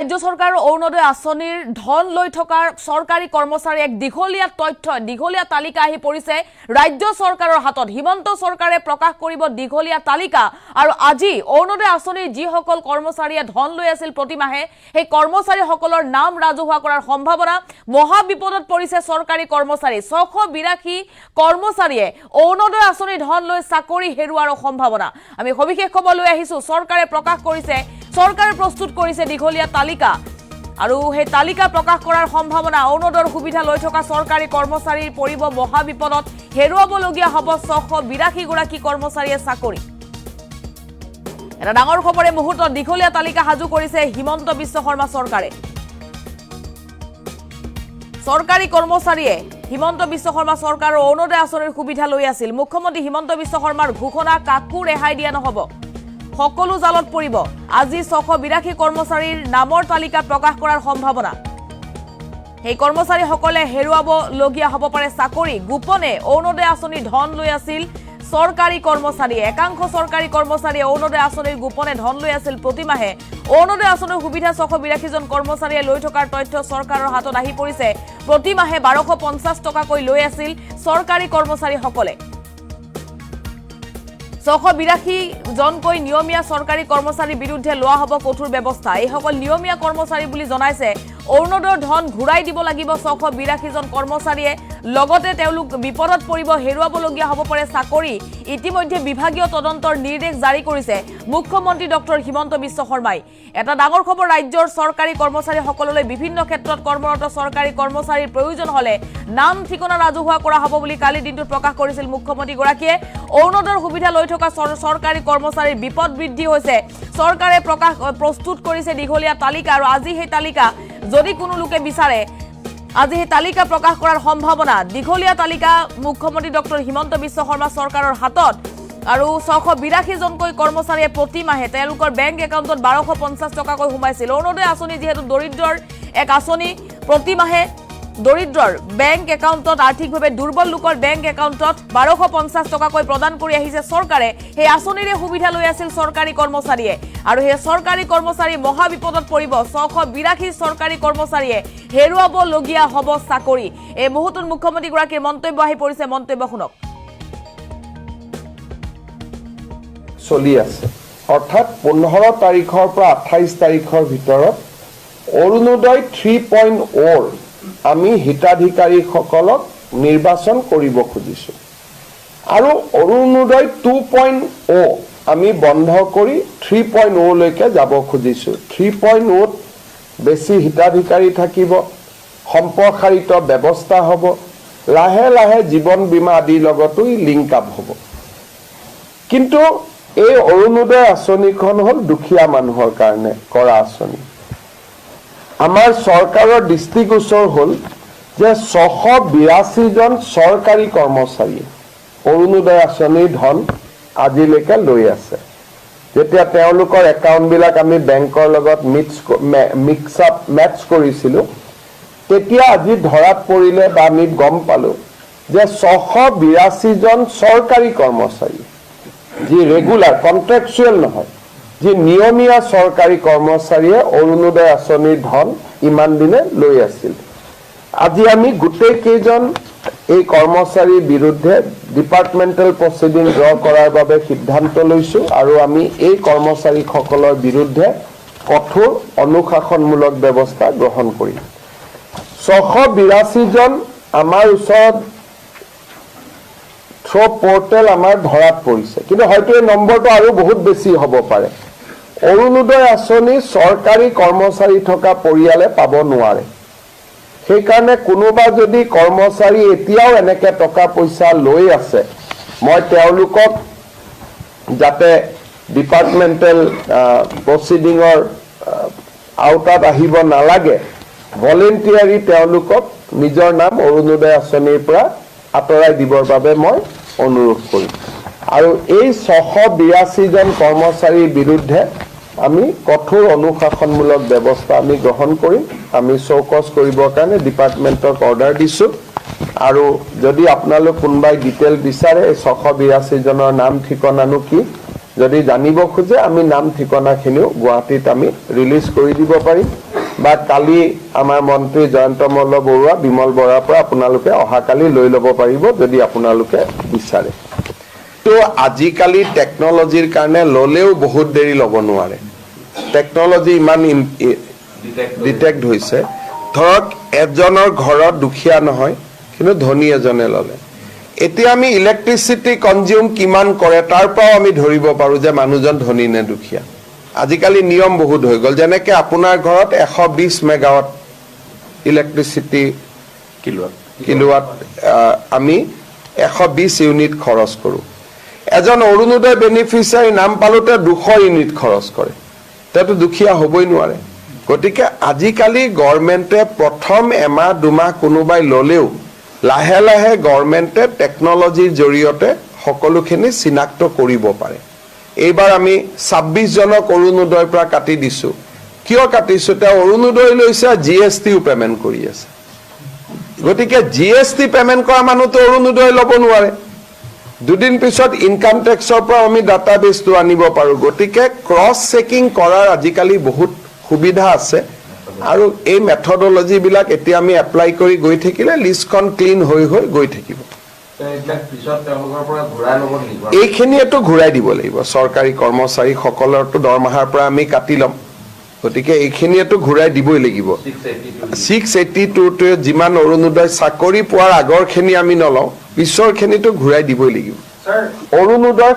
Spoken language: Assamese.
ৰাজ্য সৰকাৰ অৰুণোদয় আঁচনিৰ ধন লৈ থকাৰ সৰকাৰি কৰ্মচাৰী এক দীঘলীয়া তালিকা আহি পৰিছে ৰাজ্য সৰকাৰৰ হাতত। হিমন্ত সৰকাৰে প্ৰকাশ কৰিব দীঘলীয়া তালিকা আৰু আজি অৰুণোদয় আঁচনিৰ যিসকল কৰ্মচাৰীয়ে ধন লৈ আছিল প্ৰতিমাহে সেই কৰ্মচাৰীসকলৰ নাম ৰাজহুৱা কৰাৰ সম্ভাৱনা। মহা বিপদত পৰিছে সৰকাৰি কৰ্মচাৰী। 682 কৰ্মচাৰীয়ে অৰুণোদয় আঁচনিৰ ধন লৈ চাকৰি হেৰুৱাৰ সম্ভাৱনা। আমি সবিশেষ খবৰ লৈ আহিছো। সৰকাৰে প্ৰকাশ কৰিছে, সৰকাৰে প্ৰস্তুত কৰিছে দীঘলীয়া তালিকা আৰু সেই তালিকা প্ৰকাশ কৰাৰ সম্ভাৱনা। অৰুণোদয়ৰ সুবিধা লৈ থকা সৰকাৰি কৰ্মচাৰীৰ পৰিব মহা বিপদত। হেৰুৱাবলগীয়া হ'ব 682 গৰাকী কৰ্মচাৰীয়ে চাকৰি। এটা ডাঙৰ খবৰে মুহূৰ্তত দীঘলীয়া তালিকা সাজু কৰিছে হিমন্ত বিশ্ব শৰ্মা চৰকাৰে। সৰকাৰি কৰ্মচাৰীয়ে হিমন্ত বিশ্ব শৰ্মা চৰকাৰৰ অৰুণোদয় আঁচনিৰ সুবিধা লৈ আছিল। মুখ্যমন্ত্ৰী হিমন্ত বিশ্ব শৰ্মাৰ ঘোষণা, কাকো ৰেহাই দিয়া নহ'ব, সকলো জালত পৰিব। আজি 682 কৰ্মচাৰীৰ নামৰ তালিকা প্ৰকাশ কৰাৰ সম্ভাৱনা। সেই কৰ্মচাৰীসকলে হেৰুৱাবলগীয়া হ'ব পাৰে চাকৰি। গোপনে অৰুণোদয় আঁচনিৰ ধন লৈ আছিল সৰকাৰি কৰ্মচাৰীয়ে। একাংশ সৰকাৰি কৰ্মচাৰীয়ে অৰুণোদয় আঁচনিৰ গোপনে ধন লৈ আছিল প্ৰতিমাহে। অৰুণোদয় আঁচনিৰ সুবিধা 682 জন কৰ্মচাৰীয়ে লৈ থকাৰ তথ্য চৰকাৰৰ হাতত আহি পৰিছে। প্ৰতিমাহে 1250 টকাকৈ লৈ আছিল সৰকাৰি কৰ্মচাৰীসকলে। 682 জনকৈ নিয়মীয়া সৰকাৰি কৰ্মচাৰীৰ বিৰুদ্ধে লোৱা হ'ব কঠোৰ ব্যৱস্থা। এইসকল নিয়মীয়া কৰ্মচাৰী বুলি জনাইছে। অৰুণোদয়ৰ ধন ঘূৰাই দিব লাগিব 682 জন কৰ্মচাৰীয়ে। লগতে তেওঁলোক বিপদত পৰিব, হেৰুৱাবলগীয়া হ'ব পাৰে চাকৰি। ইতিমধ্যে বিভাগীয় তদন্তৰ নিৰ্দেশ জাৰি কৰিছে মুখ্যমন্ত্ৰী ডক্টৰ হিমন্ত বিশ্ব শৰ্মাই। এটা ডাঙৰ খবৰ, ৰাজ্যৰ সৰকাৰি কৰ্মচাৰীসকললৈ বিভিন্ন ক্ষেত্ৰত কৰ্মৰত সৰকাৰি কৰ্মচাৰীৰ প্ৰয়োজন হ'লে নাম ঠিকনা ৰাজহুৱা কৰা হ'ব বুলি কালি দিনটোত প্ৰকাশ কৰিছিল মুখ্যমন্ত্ৰীগৰাকীয়ে। অৰুণোদয়ৰ সুবিধা লৈ থকা সৰকাৰি কৰ্মচাৰীৰ বিপদ বৃদ্ধি হৈছে। চৰকাৰে প্ৰস্তুত কৰিছে দীঘলীয়া তালিকা আৰু আজি সেই তালিকা যদি কোনো লোকে বিচাৰে আজি সেই তালিকা প্ৰকাশ কৰাৰ সম্ভাৱনা। দীঘলীয়া তালিকা মুখ্যমন্ত্ৰী ডক্টৰ হিমন্ত বিশ্ব শৰ্মা চৰকাৰৰ হাতত আৰু 682 জনকৈ কৰ্মচাৰীয়ে প্ৰতিমাহে তেওঁলোকৰ বেংক একাউণ্টত 1250 টকাকৈ সোমাইছিল। অৰুণোদয় আঁচনি যিহেতু দৰিদ্ৰৰ এক আঁচনি, প্ৰতিমাহে দৰিদ্ৰৰ বেংক একাউণ্টত, আৰ্থিকভাৱে দুৰ্বল লোকৰ বেংক একাউণ্টত 1250 টকাকৈ প্ৰদান কৰি আহিছে চৰকাৰে। সেই আঁচনিৰে সুবিধা লৈ আছিল চৰকাৰি কৰ্মচাৰীয়ে আৰু সেই চৰকাৰি কৰ্মচাৰী মহা বিপদত পৰিব। 682 চৰকাৰি কৰ্মচাৰীয়ে হেৰুৱাবলগীয়া হ'ব চাকৰি। এই মুহূৰ্তত মুখ্যমন্ত্ৰীগৰাকীৰ মন্তব্য আহি পৰিছে, মন্তব্য শুনক। চলি আছে, অৰ্থাৎ 15 তাৰিখৰ পৰা 28 তাৰিখৰ ভিতৰত অৰুণোদয় 3.0 আমি হিতাধিকাৰীসকলক নিৰ্বাচন কৰিব খুজিছোঁ আৰু অৰুণোদয় 2.0 আমি বন্ধ কৰি 3.0 লৈকে যাব খুজিছোঁ। 3.0 বেছি হিতাধিকাৰী থাকিব, সম্প্ৰসাৰিত ব্যৱস্থা হ'ব, লাহে লাহে জীৱন বীমা আদিৰ লগতো লিংক আপ হ'ব। কিন্তু এই অৰুণোদয় আঁচনিখন হ'ল দুখীয়া মানুহৰ কাৰণে কৰা আঁচনি। আমাৰ চৰকাৰৰ দৃষ্টিগোচৰ হ'ল যে 682 জন চৰকাৰী কৰ্মচাৰীয়ে অৰুণোদয় আঁচনিৰ ধন আজিলৈকে লৈ আছে। যেতিয়া তেওঁলোকৰ একাউণ্টবিলাক আমি বেংকৰ লগত মেটচ কৰিছিলোঁ, তেতিয়া আজি ধৰাত পৰিলে বা আমি গম পালোঁ যে 682 জন চৰকাৰী কৰ্মচাৰী, যি ৰেগুলাৰ কণ্ট্ৰেকচুৱেল নহয়, যি নিয়মীয়া চৰকাৰী কৰ্মচাৰীয়ে অৰুণোদয় আঁচনিৰ ধন ইমান দিনে লৈ আছিল। আজি আমি গোটেই কেইজন এই কৰ্মচাৰীৰ বিৰুদ্ধে ডিপাৰ্টমেণ্টেল প্ৰচিডিং ড্ৰ কৰাৰ বাবে সিদ্ধান্ত লৈছোঁ আৰু আমি এই কৰ্মচাৰীসকলৰ বিৰুদ্ধে কঠোৰ অনুশাসনমূলক ব্যৱস্থা গ্ৰহণ কৰিম। 682 জন আমাৰ ওচৰত পৰ্টেল আমাৰ ধৰাত পৰিছে, কিন্তু হয়তো এই নম্বৰটো আৰু বহুত বেছি হ'ব পাৰে। অৰুণোদয় আঁচনি চৰকাৰী কৰ্মচাৰী থকা পৰিয়ালে পাব নোৱাৰে। সেইকাৰণে কোনোবা যদি কৰ্মচাৰী এতিয়াও এনেকৈ টকা পইচা লৈ আছে, মই তেওঁলোকক যাতে ডিপাৰ্টমেণ্টেল প্ৰচিডিঙৰ আওতাত আহিব নালাগে, ভলেণ্টিয়াৰী তেওঁলোকক নিজৰ নাম অৰুণোদয় আঁচনিৰ পৰা আঁতৰাই দিবৰ বাবে মই অনুৰোধ কৰিম। আৰু এই 682 জন কৰ্মচাৰীৰ বিৰুদ্ধে আমি কঠোৰ অনুশাসনমূলক ব্যৱস্থা আমি গ্ৰহণ কৰিম। আমি চৌকছ কৰিবৰ কাৰণে ডিপাৰ্টমেণ্টক অৰ্ডাৰ দিছোঁ আৰু যদি আপোনালোক কোনোবাই ডিটেইল বিচাৰে এই 682 জনৰ নাম ঠিকনানো কি, যদি জানিব খোজে আমি নাম ঠিকনাখিনিও গুৱাহাটীত আমি ৰিলিজ কৰি দিব পাৰিম। বা কালি আমাৰ মন্ত্ৰী জয়ন্ত মল্ল বৰুৱা বিমল বৰাৰ পৰা আপোনালোকে অহাকালি লৈ ল'ব পাৰিব যদি আপোনালোকে বিচাৰে তো আজিকালি টেকনলজিৰ কাৰণে ল'লেও বহুত দেৰি ল'ব নোৱাৰে টেকনলজি ইমান ডিটেক্ট হৈছে ধৰক এজনৰ ঘৰত দুখীয়া নহয় কিন্তু ধনী এজনে ল'লে এতিয়া আমি ইলেক্ট্ৰিচিটি কনজিউম কিমান কৰে তাৰ পৰাও আমি ধৰিব পাৰোঁ যে মানুহজন ধনী নে দুখীয়া আজিকালি নিয়ম বহুত হৈ গ'ল যেনেকৈ আপোনাৰ ঘৰত 120 মেগাৱাট ইলেক্ট্ৰিচিটি কিলোৱাট আমি 120 ইউনিট খৰচ কৰোঁ এজন অৰুণোদয় বেনিফিচিয়াৰী নাম পালোতে 200 ইউনিট খৰচ কৰে তেতো দুখীয়া হ'বই নোৱাৰে গতিকে আজিকালি গভৰ্ণমেণ্টে প্ৰথম এমাহ দুমাহ কোনোবাই ল'লেও লাহে লাহে গভৰ্ণমেণ্টে টেকনলজিৰ জৰিয়তে সকলোখিনি চিনাক্ত কৰিব পাৰে এইবাৰ আমি 26 জনক অৰুণোদয়ৰ পৰা কাটি দিছোঁ কিয় কাটিছোঁ তেওঁ অৰুণোদয় লৈছে জিএছটিও পেমেণ্ট কৰি আছে গতিকে জিএছটি পেমেণ্ট কৰা মানুহটো অৰুণোদয় ল'ব নোৱাৰে দুদিন পিছত ইনকাম টেক্সৰ পৰা আমি ডাটাবেছটো আনিব পাৰোঁ গতিকে ক্ৰছ চেকিং কৰাৰ আজিকালি বহুত সুবিধা আছে আৰু এই মেথডলজিবিলাক এতিয়া আমি এপ্লাই কৰি গৈ থাকিলে লিষ্টখন ক্লিন হৈ হৈ গৈ থাকিব এইখিনিয়েতো ঘূৰাই দিব লাগিব চৰকাৰী কৰ্মচাৰীসকলৰতো দৰমহাৰ পৰা আমি কাটি ল'ম গতিকে এইখিনিয়েতো ঘূৰাই দিবই লাগিব 682টোৱে যিমান অৰুণোদয় চাকৰি পোৱাৰ আগৰখিনি আমি নলওঁ পিছৰখিনিতো ঘূৰাই দিবই লাগিব অৰুণোদয়